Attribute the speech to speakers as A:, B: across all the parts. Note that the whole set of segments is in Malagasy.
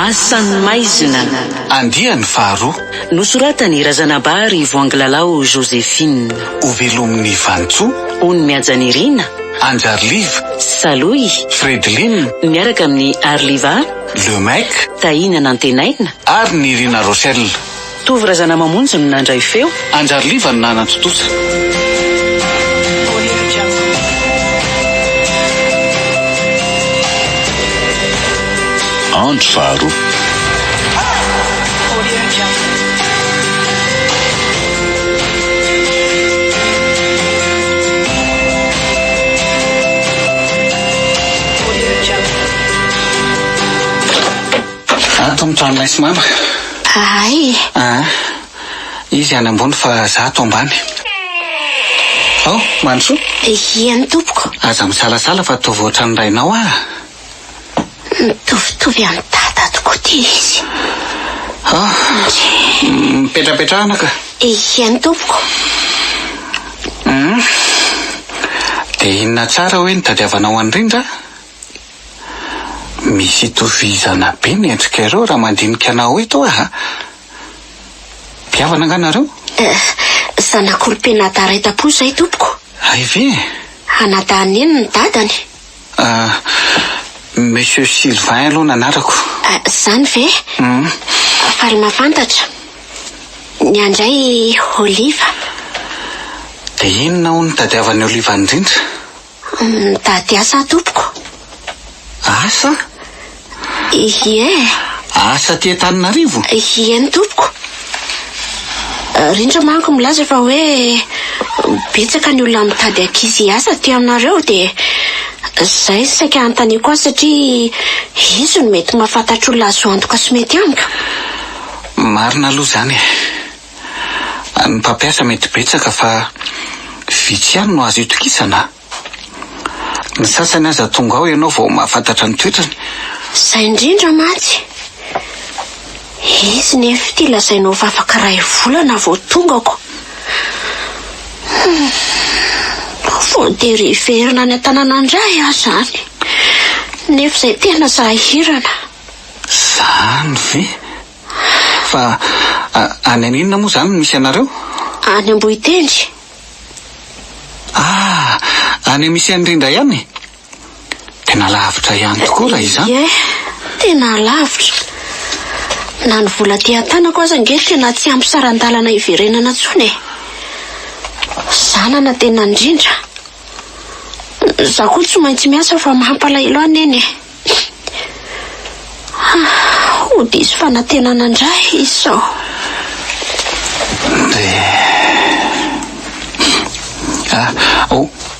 A: Asan'ny Maizina.
B: Andiany faharoa.
A: Nosoratany Razanabary Voangilalao Joséphine.
B: Ovelomin'ny Vantsoa.
A: Ony Miajanirina.
B: Anjarliva.
A: Saloy.
B: Fredline.
A: Miaraka amin'ny Arliva.
B: Lemec.
A: Tahina Nantenaina.
B: Ary ny Irina Rochelle.
A: Tovy Razana Mamonjy no nandray feo.
B: Anjarliva no nanantotosa.
C: Andro faharoa.
B: Ato amin'ny tranonay sy mama.
D: Ay.
B: Izy any ambony fa za ato ambany. Manso.
D: Iany tompoko.
B: Aza misalasala fa tovy ohatrany rainao
D: Mitovitovy amin'ny tata tokoa ty izy.
B: Mipetrapetrahana ka.
D: Iany tompoko.
B: Dia inona tsara hoe nitadiavanao andrindra? Misy itovizana be ny endrika ireo raha mandinika anao eto Mpiavana anganareo?
D: Zanak'olom-penadara etapo zay tompoko.
B: Ay ve?
D: Anadany eny ny dadany.
B: Monsieur Sylvain aloha nanarako.
D: Zany ve? Faly mafantatra. Ny andray Oliva.
B: Dia inona ho nitadiavan'ny Oliva indrindra?
D: Mitady asa tompoko.
B: Asa?
D: Ie.
B: Asa ty Antananarivo?
D: Iany tompoko. Rindra manko milaza fa hoe betsaka ny olona mitady ankizy asa ty aminareo dia zay saika anontany koa satria izy no mety mahafantatra olona azo antoka sy mety amiko.
B: Marina aloha zany. Ny mpampiasa mety betsaka fa vitsy ihany no azo itokisana. Ny sasany aza tonga ao ianao vao mahafantatra ny toetrany.
D: Zay indrindra matsy. Izy nefa ty lazainao fa afaka ray volana vao tongako. Vao deriverina ny an-tanànandray zany. Nefa zay tena sahirana.
B: Zany ve? Fa any aninona moa zany misy anareo?
D: Any Ambohitendry.
B: Any misy andrindra ihany? Tena lavitra ihany tokoa raha izany.
D: Ie, tena lavitra. Na ny vola ty an-tanako aza nge tena tsy ampy sarandalana iverenana tsony. Zanana tena indrindra. Za koa tsy maintsy miasa fa mampalahelo aneny. Diso fanantenana indray izao.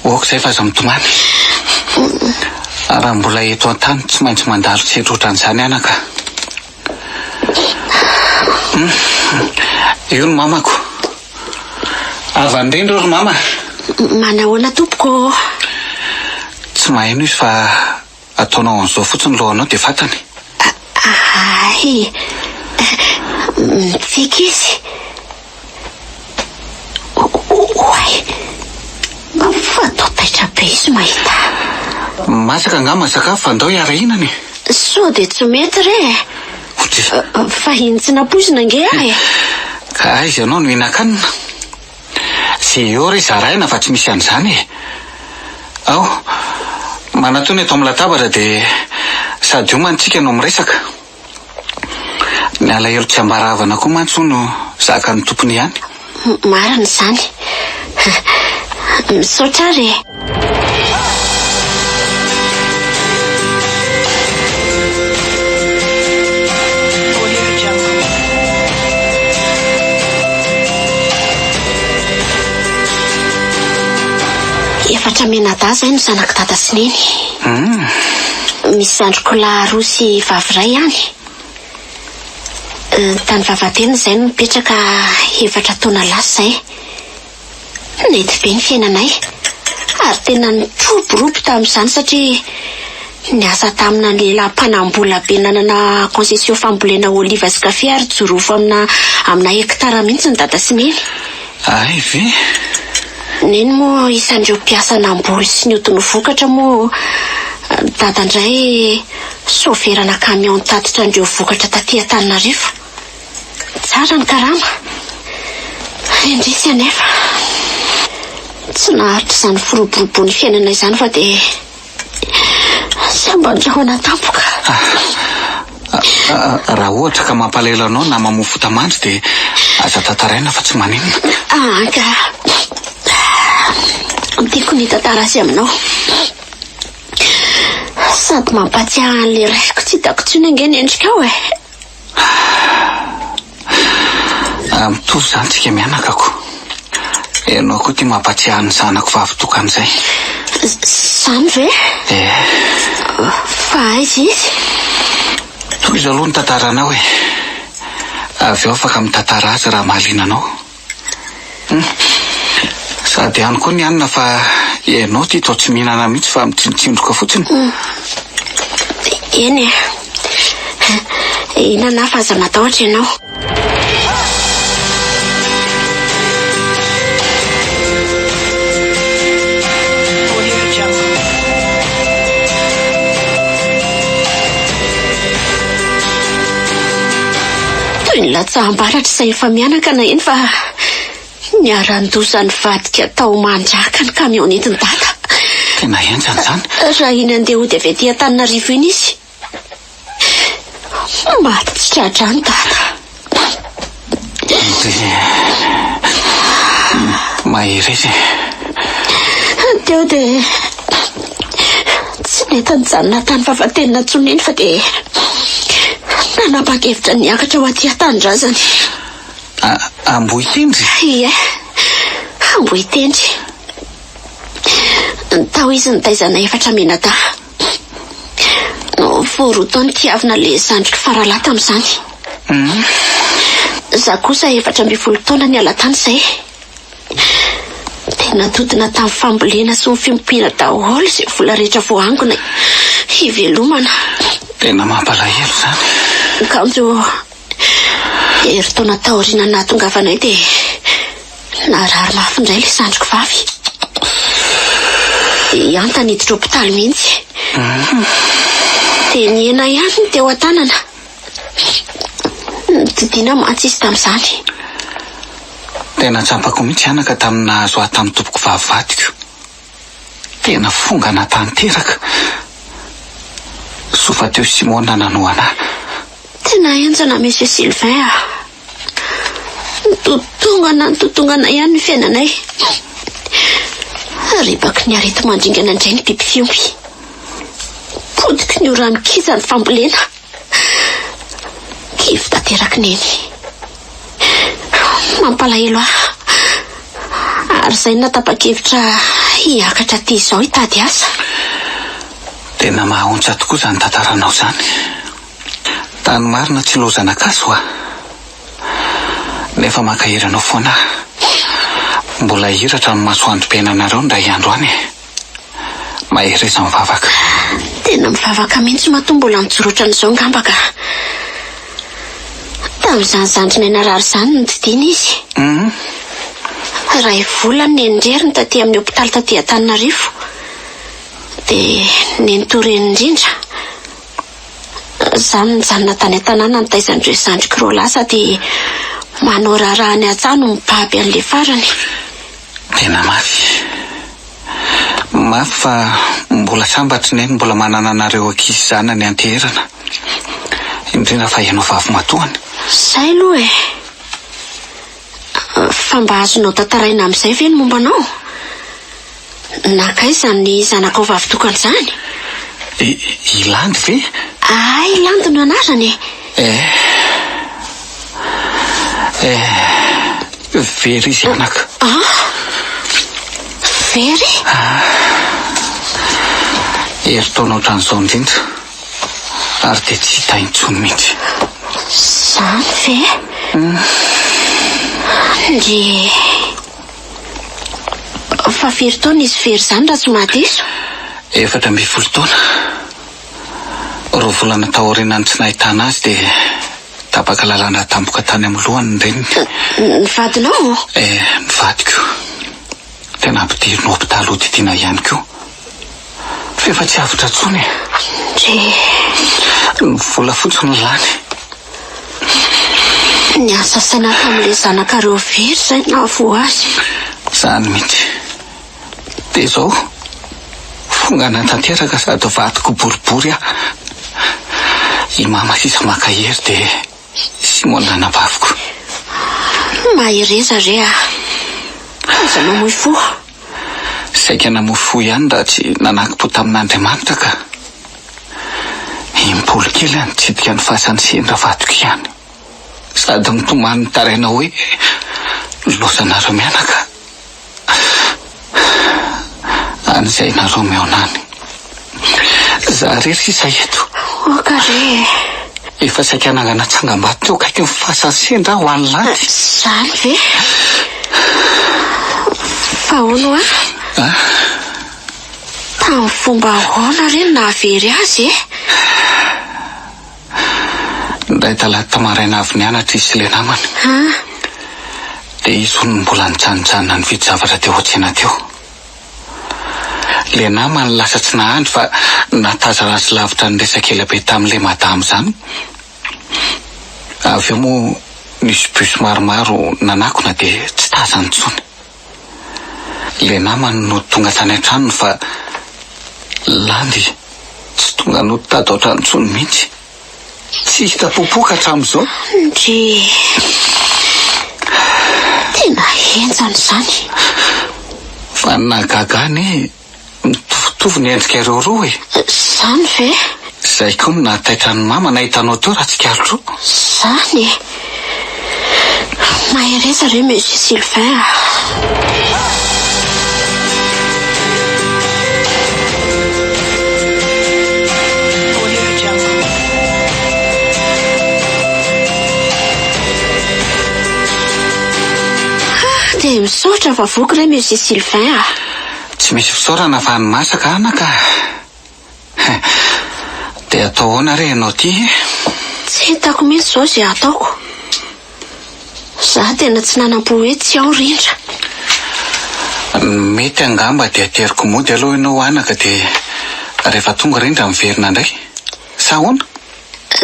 B: Okizay fa aza mitomany. Raha mbola eto an-tany tsy maintsy mandalo tsy etrotran'izany anaka. Io ny mamako. Avy andrendro ry mama.
D: Manahoana tompoko?
B: Tsy maheno izy fa ataonao an'izao fotsiny lohanao dia fantany.
D: Ay, mitsika izy. Oay, fatao taitra be izy mahita.
B: Masaka angamba sakafo fa andao iara-hinany.
D: So dia tsy mety re. Fa intsina posina nge ay.
B: Ka aiza ianao no hinan-kanina. Zay eo re zaraina fa tsy misy an'izany. Manatony eto amin'ny latabatra dia sady io mantsika no miresaka. Ny alahelo tsy ambaravana koa mantsy no zaka ny tompony ihany.
D: Marina izany. Misaotra re. Efatra menada zay no zanaka tata sy neny. Misy zandriko lahy roa sy vavy iray ihany. Tany vavatena zay no mipetraka efatra taona lasa zay. Nety be ny fiainanay. Ary tena nitroborobo tamin'izany satria niasa tamina ny lehilahy mpanambola be nanana concession fambolena oliva sy kafe ary jorofo amina hektara mihitsy ny dada sy neny.
B: Ay ve?
D: Neny moa isan'ireo mpiasa namboly sy niodiny vokatra moa Dadandray soverana kamion tatitra andreo vokatra taty Antananarivo. Tsara ny karama. Indrisy anefa tsy naharitra izany firoborobony fiainana izany fa dia sy ambandrahona tampoka.
B: Raha ohatra ka mampalahelo anao na mamofo tamandry dia aza tantaraina fa tsy maninona.
D: Ka tiako ny tantara azy aminao. Sady mampatsiahy an'le raisiko tsy hitako intsony ange ny endrikao e.
B: Mitovy izany tsika mianakako. Ianao koa tia mampatsiahy ny zanako vavy-tokan'izay.
D: Izany ve? Fa aiza izy?
B: Toy izy aloha ny tantaranao e. Avy eo afaka mitantara azy raha mahaliana anao. Sady ihany koa ny anina fa ianao tia toa tsy mihinana mihitsy fa mitsinjoka fotsiny.
D: Eny e. Inana fa aza matahotra ianao. Toy ny latsahambaratra izay efa mianaka na eny fa niaran-doza ny vadika tao mandraka ny kamion entiny dada.
B: Tena enjana izany.
D: Raha iny andeha hody avy aty Antananarivo iny izy, maty tsy tratra ny dada.
B: Mahery izy.
D: Teo dia tsy nety nijanona tany fahafatenina intsony eny fa dia nanapa-kevitra niakatra ho aty an-tanindrazany.
B: Ambohitendry?
D: Ie, Ambohitendry. Tao izy nitaizana 4 menada. Voaroa taona tiavina le zandriko faralahy tamin'izany. Za kosa 14 taona ny ala-tany izay. Dia natodina tamin'ny fambolena sy ny fiompiana daholo izay vola rehetra voangona hivelomana.
B: Tena mampalahelo izany.
D: Kanjo herintaona taoriana nahatongavanay dia narary mafy indray le zandriko vavy. Dia antany hiditra hopitaly mihitsy. Dia niena ihany ny teo an-tanana. Didiana mantsy izy tamin'izany.
B: Tena tsampako mihitsy anaka tamin'ny nahazo ahy tamin'ny tompoko vavivadiko. Tena fongana tanteraka. Sofa teo Simona nanoana.
D: Tena enjana Monsieur Sylvain ah. Nitotongana ihany ny fiainanay. Ribaka ny arety mandringana indray ny biby fiompy. Podiky ny orano kiza ny fambolena. Kivy tanteraky neny. Mampalahelo ah. Ary izay natapa-kevitra hiakatra ty izao hitady asa.
B: Tena mahaontsa tokoa izany tantaranao izany. Tany marina tsy lozana kaso ah. Nefa makahiranao foana. Mbola hiratra ny masoandrom-piainanareo ndray andro any. Mahery izy mivavaka.
D: Tena mivavaka mihitsy matombola nijorotra n'izao ngambaka. Tamin'izany zandrinay narary izany ny didina izy. Ray volana nenireriny taty amin'ny hopitaly taty Antananarivo. Dia nentoreny indrindra. Izany nijanona tany an-tanàna nitaizandreo zandriko roa lahy sady manao raharaha an-tsano mibaby an'le farany.
B: Tena mafy. Mafy fa mbola sambatry neny mbola manana anareo ankizy zanany anteherana. Indrindra fa ianao vavy matoany.
D: Izay aloha e. Fa mba azonao tantaraina amin'izay ve ny mombanao? Nakaiza ny zanakao vavy tokan'izany?
B: Ilandy ve?
D: Ilandy no anarany.
B: Very izy anaka.
D: Very?
B: Herintaona ohatran'izao indrindra. Ary dia tsy hita intsony mihitsy.
D: Izany ve? Ndry fa firy taona izy very izany raha tsy mahadiso?
B: 14 taona. Roa volana taoriana tsy nahitana azy dia tapaka lalana tampoka tany amin'ny lohany ny reniny.
D: Ny vadinao?
B: Ny vadiko. Tena ampidiriny hopitaly hodidiana ihany koa. Efa tsy avitra tsony.
D: Ndre
B: Ny vola fotsiny lany.
D: ny asa saina tamin'ilay zanakareo very izay na vo azy.
B: Zany mihitsy. Dia izao fonga natanteraka sady vadiko boribory aho. I mama sisa maka hery dia Simona nabaviko.
D: Mahereza re aza mamoy fo.
B: Saika namoy fo ihany raha tsy nanaky-po tamin'Andriamanitra ka impolo kely any tsidika ny fahasan'ny sendra vadiko ihany. Sady mitomany taraina hoe losanareo mianaka an'izay nareo meonany. Za rery sisa eto.
D: Okare.
B: Efa saika nangana tsangam-bato teo kaiky ny fahasan'ny sendra ho any lanty.
D: Zany ve? Fa ono tamin'ny fomba ahoana reny nahavery azy
B: Ndray talata maraina avy nianatra izy sy le namany. Dia izy hono mbola nijanonjanona nividy zavatra teo an-tsena teo. Le namany lasa tsy nahandry fa nataza ratsy lavitra ny resaka ela be tamin'ilay madamo izany. Avy eo moa nisy bus maromaro nanakona dia tsy tazany intsony. Le namany no tonga tany an-tranony fa landy tsy tonga no tady ao an-trano intsony mihitsy. Tsy hita popoka hatramin'izao.
D: Ndre tena henjany izany.
B: Fa nagagany mitovitovy ny endrika ireo roa
D: Zany ve?
B: Izay koa no nahataitra ny mama nahitanao teo raha tsy kalotro.
D: Zany mahereza re Monsieur Sylvain. Dia misaotra vavoky re Monsieur Sylvain.
B: Tsy misy fisaorana fa ny masaka anaka. Dia atao ahoana re ianao ty?
D: Tsy hitako mihitsy izao izay ataoko. Za tena tsy nanam-po hoe tsy ao rindra.
B: Mety angamba dia teriko mody aloha ianao anaka dia rehefa tonga rindra miverina indray. Sa ahoana?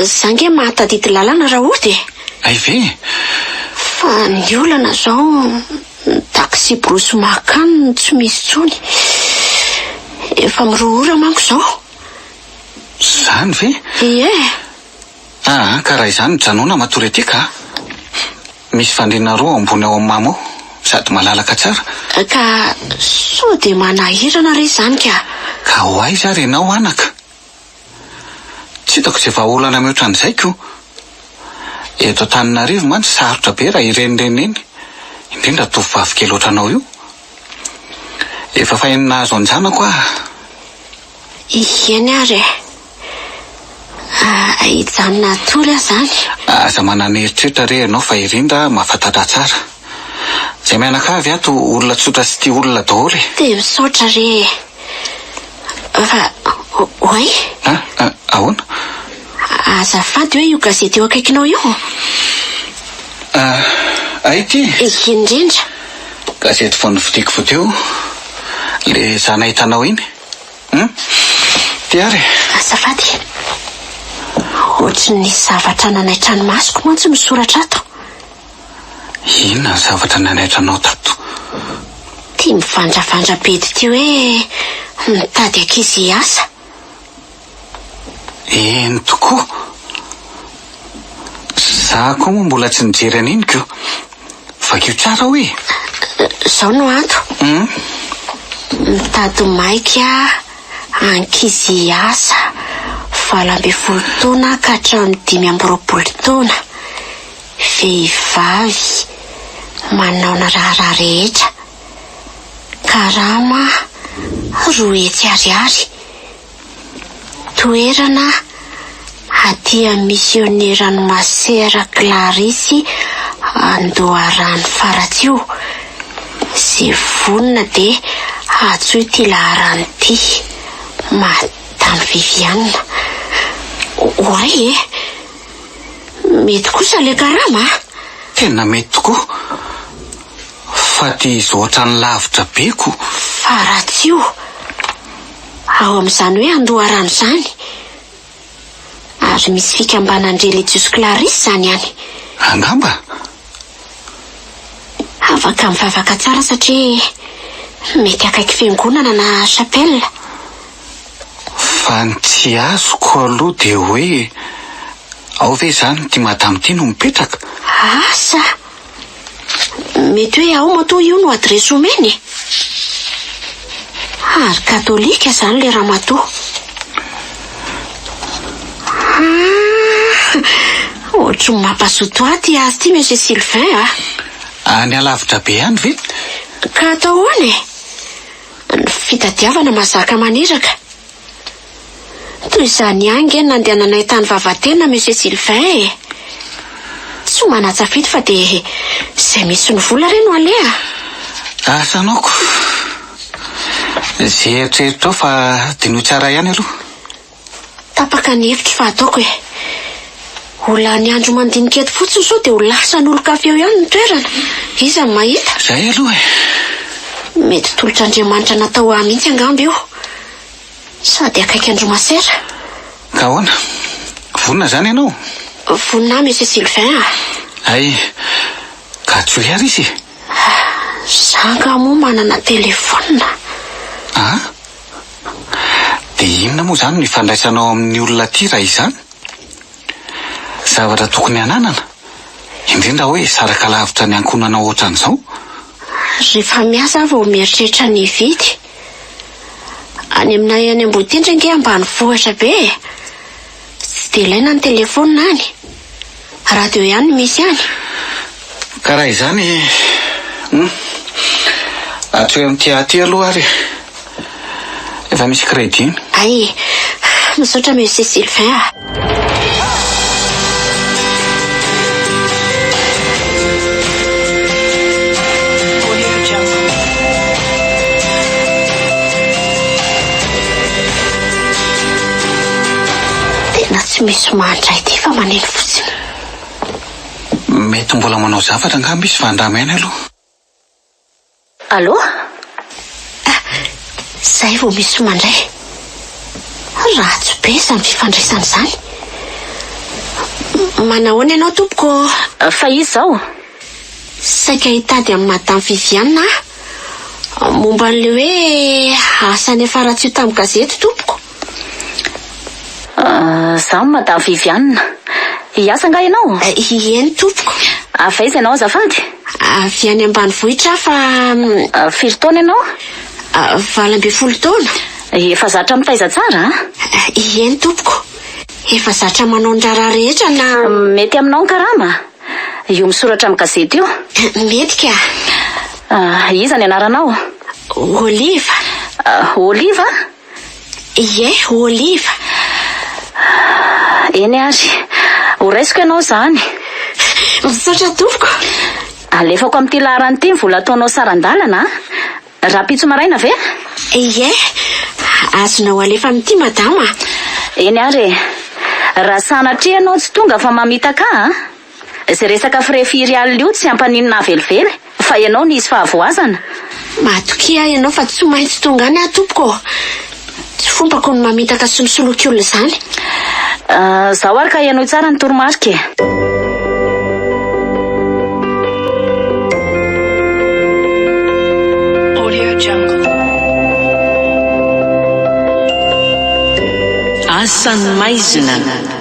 D: Zange mahatadidy lalana raha ohatra.
B: Ay ve?
D: Fa ny olana izao taksi brosy makany tsy misy tsony. Efa mirohora manko izao.
B: Zany ve?
D: Ie.
B: Ka raha izany janona matory aty ka. Misy fandriana roa ambony ao amin'ny mama ao sady malalaka tsara.
D: Ka sao dia manahirana re izany ka.
B: Ka ho aiza ary ianao anaka? Tsy hitako izay vahaolana mihoatra an'izay ko. Eto Antananarivo mantsy sarotra be raha irenireny indrindra tovovavy kely ohatranao io. Efa fahiny nahazo anjanako
D: Ieny ary hijanona tory zany.
B: Aza manana eritreritra re ianao fa irindra mahafantatra tsara. Izay mianakavy ato olona tsotra sy tia olona daholo.
D: Dia misaotra re. Fa oay.
B: Ahoana?
D: Azafady hoe io gazety eo akaikinao io.
B: Ay ty.
D: Indrindra.
B: Gazety vao nividiko vo teo. Le zana hitanao iny. Ty ary.
D: Azafady. Ohatry ny zavatra nanaitra ny masoko mantsy misoratra ato.
B: Inona ny zavatra nanaitranao tato?
D: Tia mivandravandra bedy ty hoe mitady ankizy hiasa.
B: Eny tokoa. Za koa moa mbola tsy nijery an'iny ko. Vakio tsara hoe.
D: Zao no ato. Mitady maika ankizy hiasa 20 taona ka hatramin'ny 25 taona. Vehivavy manao raha rehetra. Karama 2 hetsy ariary. Toerana aty misionerany Masera Clarisy Andoharany Faratsio. Sy vonina dia atsoy ty laharany ty Madame Viviane. Oay mety kosa le karama.
B: Tena mety tokoa. Fa ty izy ohatrany lavitra be ko.
D: Faratsio ao amin'izany hoe andoharano izany. Ary misy fikambanan'Andrely Jiosy Clarisse izany ihany.
B: Angamba?
D: Afaka mivavaka tsara satria mety akaiky fiangonana na chapelle.
B: Fa ny tsy azoko aloha dia hoe ao ve izany ty madamo ty no mipetraka?
D: Asa? Mety hoe ao matoa io no adresy omeny. Ary katolika izany le ramatoa. Ohatry ny mampazoto aty azy ty Monsieur Sylvain a.
B: Any alavitra be ihany ve?
D: Ka atao ahoana e? Ny fitadiavana mazaka maneraka. Toy izany ange nandehananay tany vavatena Monsieur Sylvain e. Tsy ho manatsafidy fa dia izay misy ny vola re no alea.
B: Asanaoko. Izay eritreritro fa dino tsara ihany aloha.
D: Tapaka ny hevitry fa ataoko e. Ola ny andro mandinika eto fotsiny sao dia ho lasan'olo kafe eo ihany ny toerana. Iza ny mahita.
B: Izay aloha e.
D: Mety tolotr'Andriamanitra natao mihitsy angamba io. Sady akaiky andro masera.
B: Ka ahoana? Vonina izany ianao?
D: Vonina Monsieur Sylvain a.
B: Ay, ka tsy ho ary izy.
D: Zanga moa manana telefona.
B: Ah? Dia inona moa izany ny ifandraisanao amin'ny olona ty raha izany? Zavatra tokony hananana? Indrindra hoe saraka lavitra ny ankonana ohatran'izao?
D: Rehefa miasa vao mieritreritra ny vidy. Any aminay any Amboditindry nge ambanivohitra be. Tsy dia ilaina ny telefona any. Radio ihany misy any.
B: Ka raha izany atsoe amin'ty aty aloha ary. Efa misy crédit.
D: Ay, misaotra Monsieur Sylvain a. Tena tsy misy mandray ty fa maneno fotsiny.
B: Mety mbola manao zavatra angamba izy fa andrama ihany aloha.
D: Allô? Zay vao misy mandray. Ratsy be izany fifandraisana izany. Manahoana ianao tompoko?
A: Fa izy zao?
D: Saika hitady amin'ny Madame Viviane momba an'le hoe asany afara-tsy tamin'ny gazety tompoko.
A: Zaho Madame Viviane. Hiasa nga ianao?
D: Eny tompoko.
A: Afa izy ianao azafady?
D: Avy any ambanivohitra fa
A: firy taona ianao?
D: 12 taona.
A: Efa zatra mitaiza tsara?
D: Eny tompoko. Efa zatra manao ny raharaha rehetra na
A: mety aminao ny karama? Io misoratra amin'ny gazety io?
D: Mety ka.
A: Iza ny anaranao?
D: Oliva.
A: Oliva?
D: Ie, Oliva.
A: Eny ary, ho raisiko ianao izany.
D: Misaotra tompoko.
A: Alefako amin'ity laharany ity ny vola ataonao saran-dalana. Rapitso maraina ve?
D: Ie, azonao alefa amin'ity madama.
A: Eny ary, raha sanatria ianao tsy tonga fa mamita ka izay resaka frais firial io tsy ampaninina velively fa ianao nisy fahavoazana.
D: Matokia ianao fa tsy maintsy tonga any tompoko. Tsy fombako ny mamitaka solosoloky olona izany.
A: Zaho ary ka ianao tsara ny toromarika. Asan'ny maizina.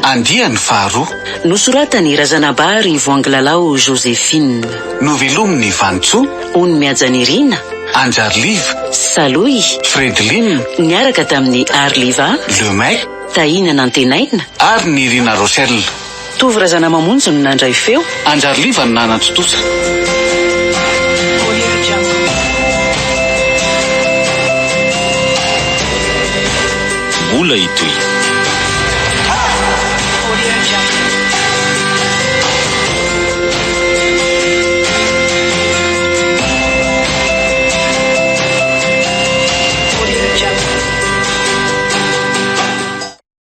B: Andiany faharoa.
A: Nosoratany Razanabary Voangilalao Joséphine.
B: Novelominy Vantsoa.
A: Ony Miajanirina.
B: Anjarliva.
A: Saloy.
B: Fredlin.
A: Niaraka tamin'ny Arliva.
B: Lemay.
A: Tahinana Antenaina.
B: Ary ny Irina Rochelle.
A: Tovy Razana Mamonjy no nandray feo.
B: Anjarliva no nanatotosa.
C: Mbola itoy